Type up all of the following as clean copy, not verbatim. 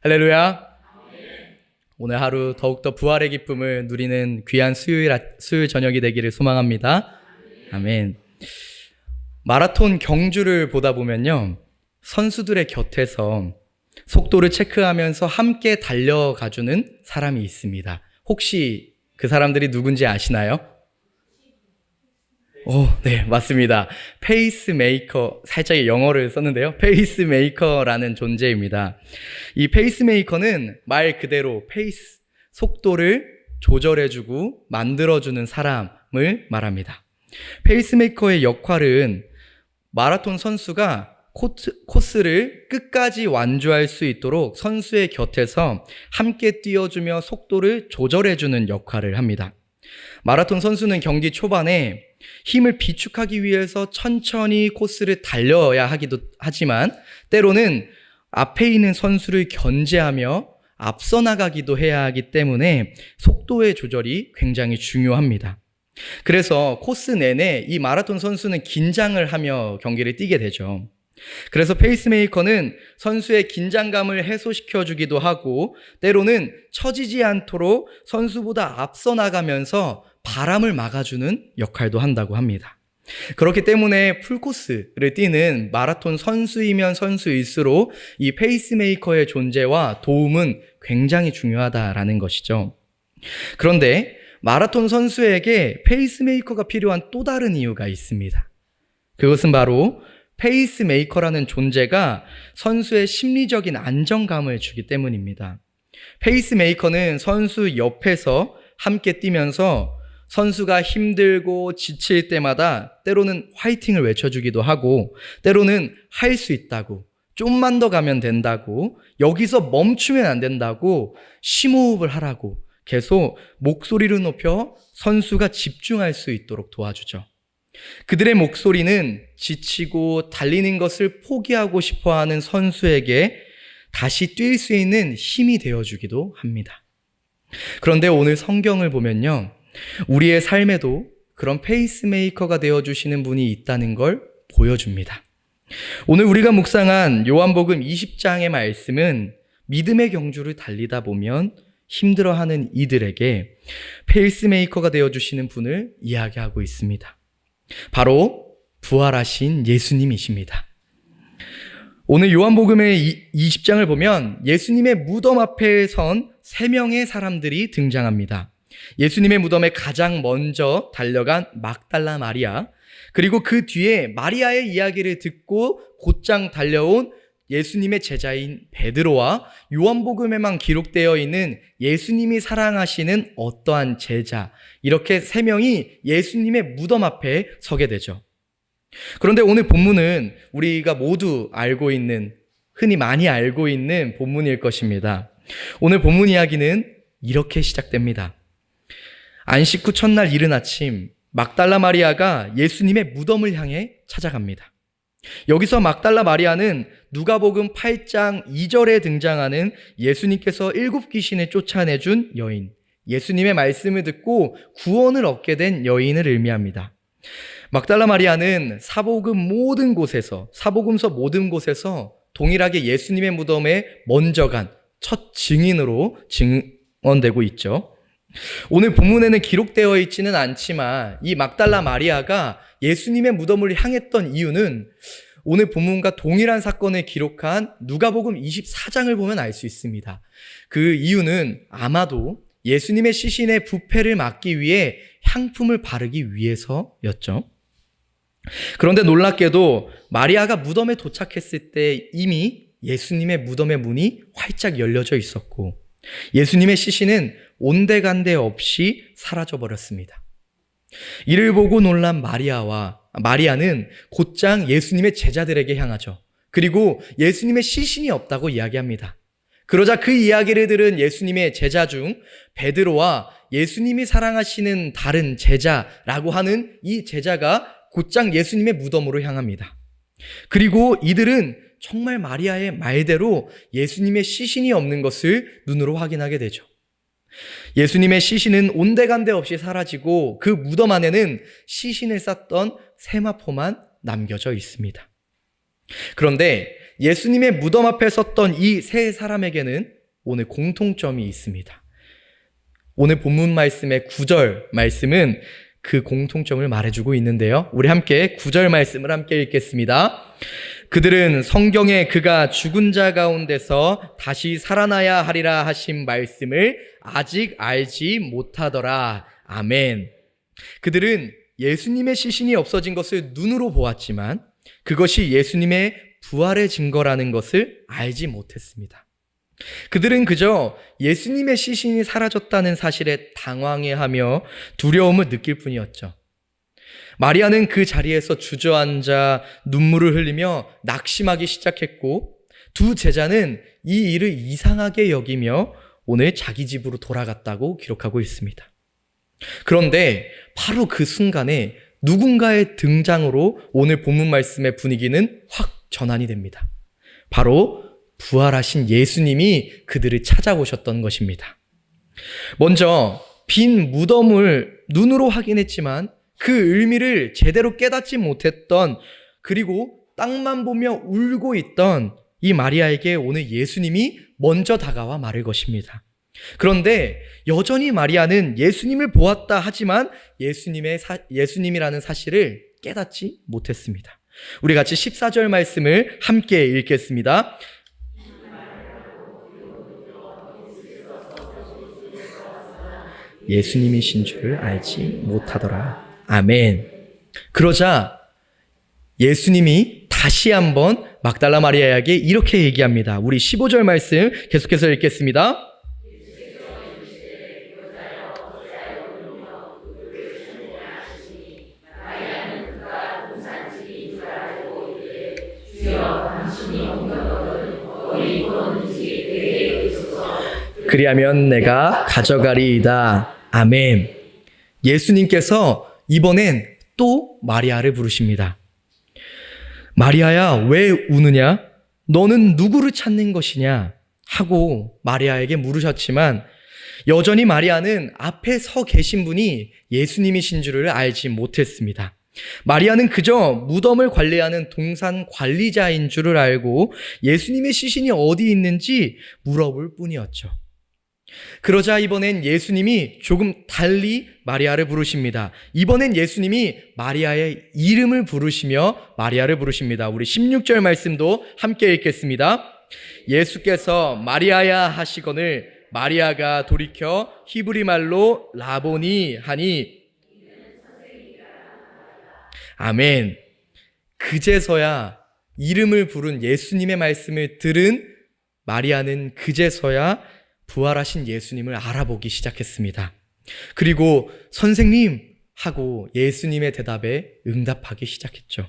할렐루야. 오늘 하루 더욱더 부활의 기쁨을 누리는 귀한 수요일 저녁이 되기를 소망합니다. 아멘. 마라톤 경주를 보다 보면요, 선수들의 곁에서 속도를 체크하면서 함께 달려가주는 사람이 있습니다. 혹시 그 사람들이 누군지 아시나요? 네, 맞습니다. 페이스메이커, 살짝 영어를 썼는데요. 페이스메이커라는 존재입니다. 이 페이스메이커는 말 그대로 페이스, 속도를 조절해주고 만들어주는 사람을 말합니다. 페이스메이커의 역할은 마라톤 선수가 코스를 끝까지 완주할 수 있도록 선수의 곁에서 함께 뛰어주며 속도를 조절해주는 역할을 합니다. 마라톤 선수는 경기 초반에 힘을 비축하기 위해서 천천히 코스를 달려야 하기도 하지만 때로는 앞에 있는 선수를 견제하며 앞서 나가기도 해야 하기 때문에 속도의 조절이 굉장히 중요합니다. 그래서 코스 내내 이 마라톤 선수는 긴장을 하며 경기를 뛰게 되죠. 그래서 페이스메이커는 선수의 긴장감을 해소시켜주기도 하고 때로는 처지지 않도록 선수보다 앞서 나가면서 바람을 막아주는 역할도 한다고 합니다. 그렇기 때문에 풀코스를 뛰는 마라톤 선수이면 선수일수록 이 페이스메이커의 존재와 도움은 굉장히 중요하다라는 것이죠. 그런데 마라톤 선수에게 페이스메이커가 필요한 또 다른 이유가 있습니다. 그것은 바로 페이스메이커라는 존재가 선수의 심리적인 안정감을 주기 때문입니다. 페이스메이커는 선수 옆에서 함께 뛰면서 선수가 힘들고 지칠 때마다 때로는 화이팅을 외쳐주기도 하고 때로는 할 수 있다고, 좀만 더 가면 된다고, 여기서 멈추면 안 된다고 심호흡을 하라고 계속 목소리를 높여 선수가 집중할 수 있도록 도와주죠. 그들의 목소리는 지치고 달리는 것을 포기하고 싶어하는 선수에게 다시 뛸 수 있는 힘이 되어주기도 합니다. 그런데 오늘 성경을 보면요, 우리의 삶에도 그런 페이스메이커가 되어주시는 분이 있다는 걸 보여줍니다. 오늘 우리가 묵상한 요한복음 20장의 말씀은 믿음의 경주를 달리다 보면 힘들어하는 이들에게 페이스메이커가 되어주시는 분을 이야기하고 있습니다. 바로 부활하신 예수님이십니다. 오늘 요한복음의 20장을 보면 예수님의 무덤 앞에 선 3명의 사람들이 등장합니다. 예수님의 무덤에 가장 먼저 달려간 막달라 마리아, 그리고 그 뒤에 마리아의 이야기를 듣고 곧장 달려온 예수님의 제자인 베드로와 요한복음에만 기록되어 있는 예수님이 사랑하시는 어떠한 제자, 이렇게 3명이 예수님의 무덤 앞에 서게 되죠. 그런데 오늘 본문은 우리가 모두 알고 있는, 흔히 많이 알고 있는 본문일 것입니다. 오늘 본문 이야기는 이렇게 시작됩니다. 안식 후 첫날 이른 아침, 막달라 마리아가 예수님의 무덤을 향해 찾아갑니다. 여기서 막달라 마리아는 누가복음 8장 2절에 등장하는 예수님께서 7귀신을 쫓아내준 여인, 예수님의 말씀을 듣고 구원을 얻게 된 여인을 의미합니다. 막달라 마리아는 사복음서 모든 곳에서 동일하게 예수님의 무덤에 먼저 간 첫 증인으로 증언되고 있죠. 오늘 본문에는 기록되어 있지는 않지만 이 막달라 마리아가 예수님의 무덤을 향했던 이유는 오늘 본문과 동일한 사건을 기록한 누가복음 24장을 보면 알 수 있습니다. 그 이유는 아마도 예수님의 시신의 부패를 막기 위해 향품을 바르기 위해서였죠. 그런데 놀랍게도 마리아가 무덤에 도착했을 때 이미 예수님의 무덤의 문이 활짝 열려져 있었고 예수님의 시신은 온데간데 없이 사라져버렸습니다. 이를 보고 놀란 마리아는 곧장 예수님의 제자들에게 향하죠. 그리고 예수님의 시신이 없다고 이야기합니다. 그러자 그 이야기를 들은 예수님의 제자 중 베드로와 예수님이 사랑하시는 다른 제자라고 하는 이 제자가 곧장 예수님의 무덤으로 향합니다. 그리고 이들은 정말 마리아의 말대로 예수님의 시신이 없는 것을 눈으로 확인하게 되죠. 예수님의 시신은 온데간데 없이 사라지고 그 무덤 안에는 시신을 쌌던 세마포만 남겨져 있습니다. 그런데 예수님의 무덤 앞에 섰던 이 세 사람에게는 오늘 공통점이 있습니다. 오늘 본문 말씀의 9절 말씀은 그 공통점을 말해주고 있는데요. 우리 함께 9절 말씀을 함께 읽겠습니다. 그들은 성경에 그가 죽은 자 가운데서 다시 살아나야 하리라 하신 말씀을 아직 알지 못하더라. 아멘. 그들은 예수님의 시신이 없어진 것을 눈으로 보았지만 그것이 예수님의 부활의 증거라는 것을 알지 못했습니다. 그들은 그저 예수님의 시신이 사라졌다는 사실에 당황해하며 두려움을 느낄 뿐이었죠. 마리아는 그 자리에서 주저앉아 눈물을 흘리며 낙심하기 시작했고 두 제자는 이 일을 이상하게 여기며 오늘 자기 집으로 돌아갔다고 기록하고 있습니다. 그런데 바로 그 순간에 누군가의 등장으로 오늘 본문 말씀의 분위기는 확 전환이 됩니다. 바로 부활하신 예수님이 그들을 찾아오셨던 것입니다. 먼저 빈 무덤을 눈으로 확인했지만 그 의미를 제대로 깨닫지 못했던, 그리고 땅만 보며 울고 있던 이 마리아에게 오늘 예수님이 먼저 다가와 말할 것입니다. 그런데 여전히 마리아는 예수님을 보았다 하지만 예수님이라는 사실을 깨닫지 못했습니다. 우리 같이 14절 말씀을 함께 읽겠습니다. 예수님이신 줄을 알지 못하더라. 아멘. 그러자 예수님이 다시 한번 막달라 마리아에게 이렇게 얘기합니다. 우리 15절 말씀 계속해서 읽겠습니다. 그리하면 내가 가져가리이다. 아멘. 예수님께서 이번엔 또 마리아를 부르십니다. 마리아야, 왜 우느냐? 너는 누구를 찾는 것이냐? 하고 마리아에게 물으셨지만 여전히 마리아는 앞에 서 계신 분이 예수님이신 줄을 알지 못했습니다. 마리아는 그저 무덤을 관리하는 동산 관리자인 줄을 알고 예수님의 시신이 어디 있는지 물어볼 뿐이었죠. 그러자 이번엔 예수님이 조금 달리 마리아를 부르십니다. 이번엔 예수님이 마리아의 이름을 부르시며 마리아를 부르십니다. 우리 16절 말씀도 함께 읽겠습니다. 예수께서 마리아야 하시거늘 마리아가 돌이켜 히브리 말로 라보니 하니 아멘. 그제서야 이름을 부른 예수님의 말씀을 들은 마리아는 그제서야 부활하신 예수님을 알아보기 시작했습니다. 그리고 선생님 하고 예수님의 대답에 응답하기 시작했죠.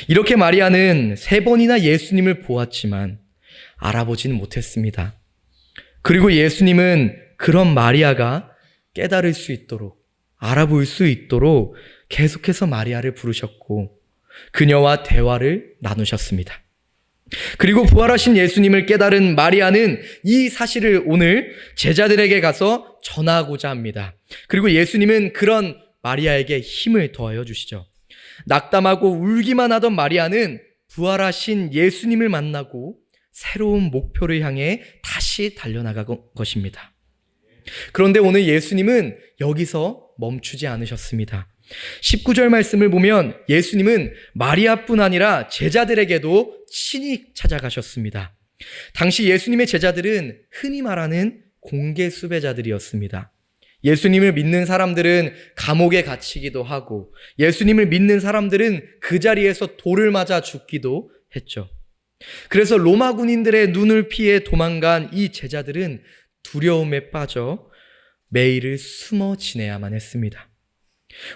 이렇게 마리아는 3번이나 예수님을 보았지만 알아보지는 못했습니다. 그리고 예수님은 그런 마리아가 깨달을 수 있도록, 알아볼 수 있도록 계속해서 마리아를 부르셨고 그녀와 대화를 나누셨습니다. 그리고 부활하신 예수님을 깨달은 마리아는 이 사실을 오늘 제자들에게 가서 전하고자 합니다. 그리고 예수님은 그런 마리아에게 힘을 더하여 주시죠. 낙담하고 울기만 하던 마리아는 부활하신 예수님을 만나고 새로운 목표를 향해 다시 달려나간 것입니다. 그런데 오늘 예수님은 여기서 멈추지 않으셨습니다. 19절 말씀을 보면 예수님은 마리아뿐 아니라 제자들에게도 친히 찾아가셨습니다. 당시 예수님의 제자들은 흔히 말하는 공개 수배자들이었습니다. 예수님을 믿는 사람들은 감옥에 갇히기도 하고 예수님을 믿는 사람들은 그 자리에서 돌을 맞아 죽기도 했죠. 그래서 로마 군인들의 눈을 피해 도망간 이 제자들은 두려움에 빠져 매일을 숨어 지내야만 했습니다.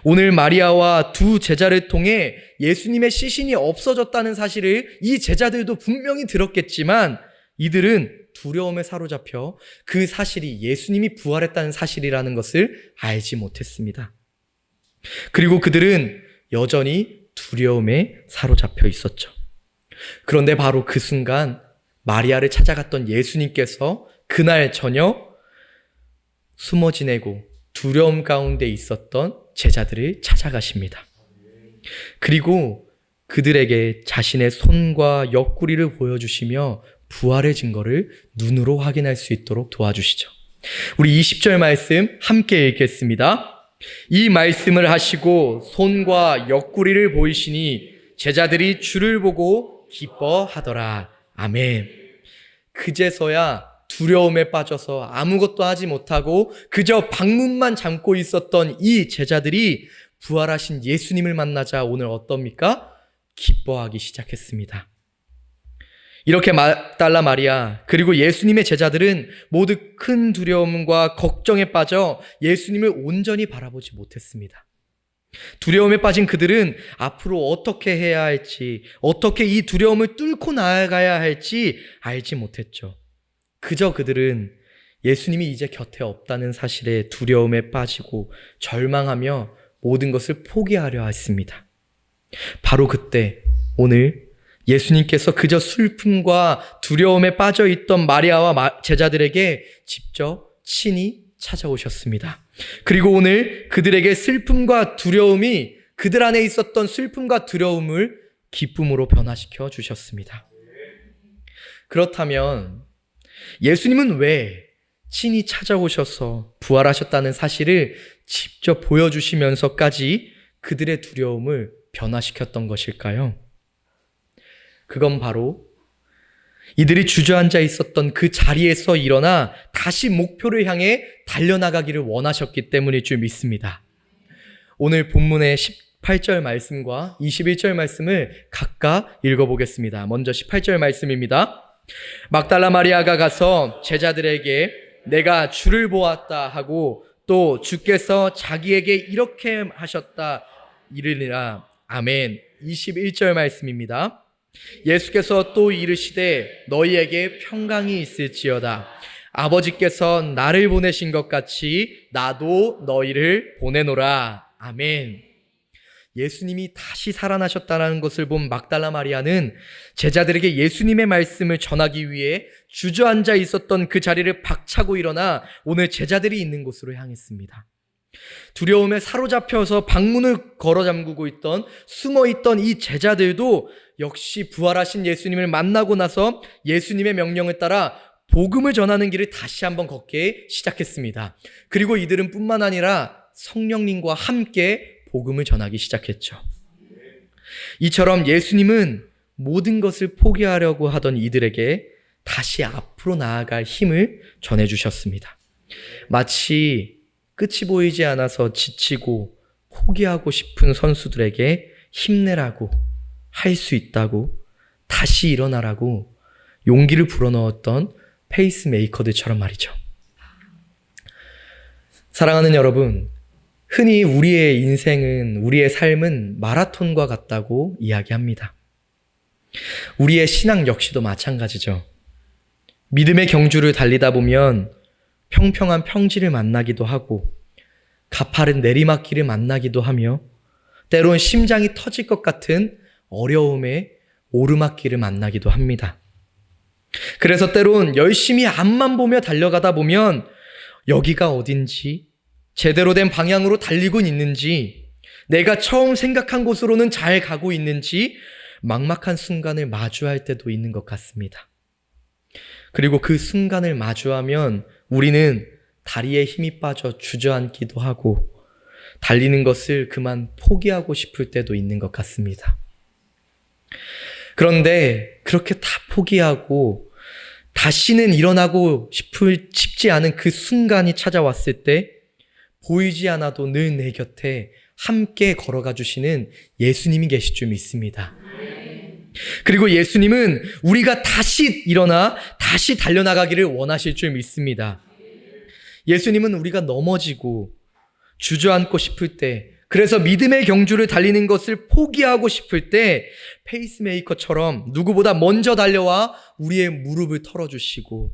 오늘 마리아와 두 제자를 통해 예수님의 시신이 없어졌다는 사실을 이 제자들도 분명히 들었겠지만 이들은 두려움에 사로잡혀 그 사실이 예수님이 부활했다는 사실이라는 것을 알지 못했습니다. 그리고 그들은 여전히 두려움에 사로잡혀 있었죠. 그런데 바로 그 순간 마리아를 찾아갔던 예수님께서 그날 저녁 숨어 지내고 두려움 가운데 있었던 제자들을 찾아가십니다. 그리고 그들에게 자신의 손과 옆구리를 보여주시며 부활의 증거를 눈으로 확인할 수 있도록 도와주시죠. 우리 20절 말씀 함께 읽겠습니다. 이 말씀을 하시고 손과 옆구리를 보이시니 제자들이 주를 보고 기뻐하더라. 아멘. 그제서야 두려움에 빠져서 아무것도 하지 못하고 그저 방문만 잠고 있었던 이 제자들이 부활하신 예수님을 만나자 오늘 어떻습니까? 기뻐하기 시작했습니다. 이렇게 막달라 마리아 그리고 예수님의 제자들은 모두 큰 두려움과 걱정에 빠져 예수님을 온전히 바라보지 못했습니다. 두려움에 빠진 그들은 앞으로 어떻게 해야 할지, 어떻게 이 두려움을 뚫고 나아가야 할지 알지 못했죠. 그저 그들은 예수님이 이제 곁에 없다는 사실에 두려움에 빠지고 절망하며 모든 것을 포기하려 했습니다. 바로 그때 오늘 예수님께서 그저 슬픔과 두려움에 빠져있던 마리아와 제자들에게 직접 친히 찾아오셨습니다. 그리고 오늘 그들에게 슬픔과 두려움이 그들 안에 있었던 슬픔과 두려움을 기쁨으로 변화시켜 주셨습니다. 그렇다면 예수님은 왜 친히 찾아오셔서 부활하셨다는 사실을 직접 보여주시면서까지 그들의 두려움을 변화시켰던 것일까요? 그건 바로 이들이 주저앉아 있었던 그 자리에서 일어나 다시 목표를 향해 달려나가기를 원하셨기 때문일 줄 믿습니다. 오늘 본문의 18절 말씀과 21절 말씀을 각각 읽어보겠습니다. 먼저 18절 말씀입니다. 막달라 마리아가 가서 제자들에게 내가 주를 보았다 하고 또 주께서 자기에게 이렇게 하셨다 이르니라. 아멘. 21절 말씀입니다. 예수께서 또 이르시되 너희에게 평강이 있을지어다. 아버지께서 나를 보내신 것 같이 나도 너희를 보내노라. 아멘. 예수님이 다시 살아나셨다는 것을 본 막달라 마리아는 제자들에게 예수님의 말씀을 전하기 위해 주저앉아 있었던 그 자리를 박차고 일어나 오늘 제자들이 있는 곳으로 향했습니다. 두려움에 사로잡혀서 방문을 걸어 잠그고 있던 숨어있던 이 제자들도 역시 부활하신 예수님을 만나고 나서 예수님의 명령을 따라 복음을 전하는 길을 다시 한번 걷기 시작했습니다. 그리고 이들은 뿐만 아니라 성령님과 함께 복음을 전하기 시작했죠. 이처럼 예수님은 모든 것을 포기하려고 하던 이들에게 다시 앞으로 나아갈 힘을 전해주셨습니다. 마치 끝이 보이지 않아서 지치고 포기하고 싶은 선수들에게 힘내라고, 할 수 있다고, 다시 일어나라고 용기를 불어넣었던 페이스메이커들처럼 말이죠. 사랑하는 여러분, 흔히 우리의 인생은, 우리의 삶은 마라톤과 같다고 이야기합니다. 우리의 신앙 역시도 마찬가지죠. 믿음의 경주를 달리다 보면 평평한 평지를 만나기도 하고 가파른 내리막길을 만나기도 하며 때론 심장이 터질 것 같은 어려움의 오르막길을 만나기도 합니다. 그래서 때론 열심히 앞만 보며 달려가다 보면 여기가 어딘지, 제대로 된 방향으로 달리고 있는지, 내가 처음 생각한 곳으로는 잘 가고 있는지 막막한 순간을 마주할 때도 있는 것 같습니다. 그리고 그 순간을 마주하면 우리는 다리에 힘이 빠져 주저앉기도 하고 달리는 것을 그만 포기하고 싶을 때도 있는 것 같습니다. 그런데 그렇게 다 포기하고 다시는 일어나고 싶지 않은 그 순간이 찾아왔을 때 보이지 않아도 늘 내 곁에 함께 걸어가 주시는 예수님이 계실 줄 믿습니다. 그리고 예수님은 우리가 다시 일어나 다시 달려나가기를 원하실 줄 믿습니다. 예수님은 우리가 넘어지고 주저앉고 싶을 때, 그래서 믿음의 경주를 달리는 것을 포기하고 싶을 때 페이스메이커처럼 누구보다 먼저 달려와 우리의 무릎을 털어주시고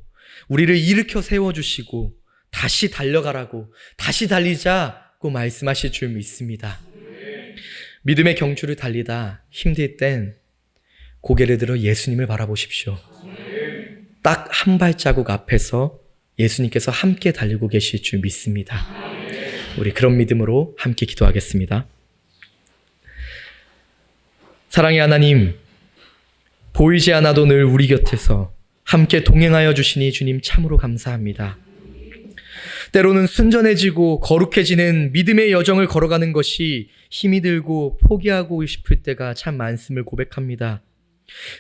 우리를 일으켜 세워주시고 다시 달려가라고, 다시 달리자고 말씀하실 줄 믿습니다. 믿음의 경주를 달리다 힘들 땐 고개를 들어 예수님을 바라보십시오. 딱 한 발자국 앞에서 예수님께서 함께 달리고 계실 줄 믿습니다. 우리 그런 믿음으로 함께 기도하겠습니다. 사랑의 하나님, 보이지 않아도 늘 우리 곁에서 함께 동행하여 주시니 주님 참으로 감사합니다. 때로는 순전해지고 거룩해지는 믿음의 여정을 걸어가는 것이 힘이 들고 포기하고 싶을 때가 참 많음을 고백합니다.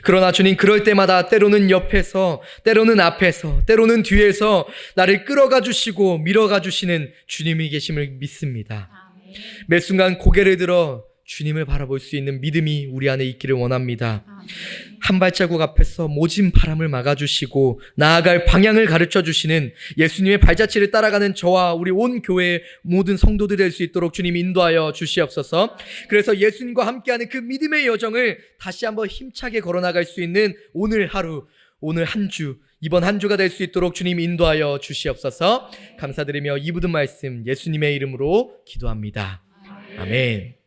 그러나 주님, 그럴 때마다 때로는 옆에서, 때로는 앞에서, 때로는 뒤에서 나를 끌어가 주시고 밀어가 주시는 주님이 계심을 믿습니다. 매 순간 고개를 들어 주님을 바라볼 수 있는 믿음이 우리 안에 있기를 원합니다. 한 발자국 앞에서 모진 바람을 막아주시고 나아갈 방향을 가르쳐 주시는 예수님의 발자취를 따라가는 저와 우리 온 교회의 모든 성도들이 될 수 있도록 주님 인도하여 주시옵소서. 그래서 예수님과 함께하는 그 믿음의 여정을 다시 한번 힘차게 걸어나갈 수 있는 오늘 하루, 오늘 한 주, 이번 한 주가 될 수 있도록 주님 인도하여 주시옵소서. 감사드리며 이 모든 말씀 예수님의 이름으로 기도합니다. 아멘.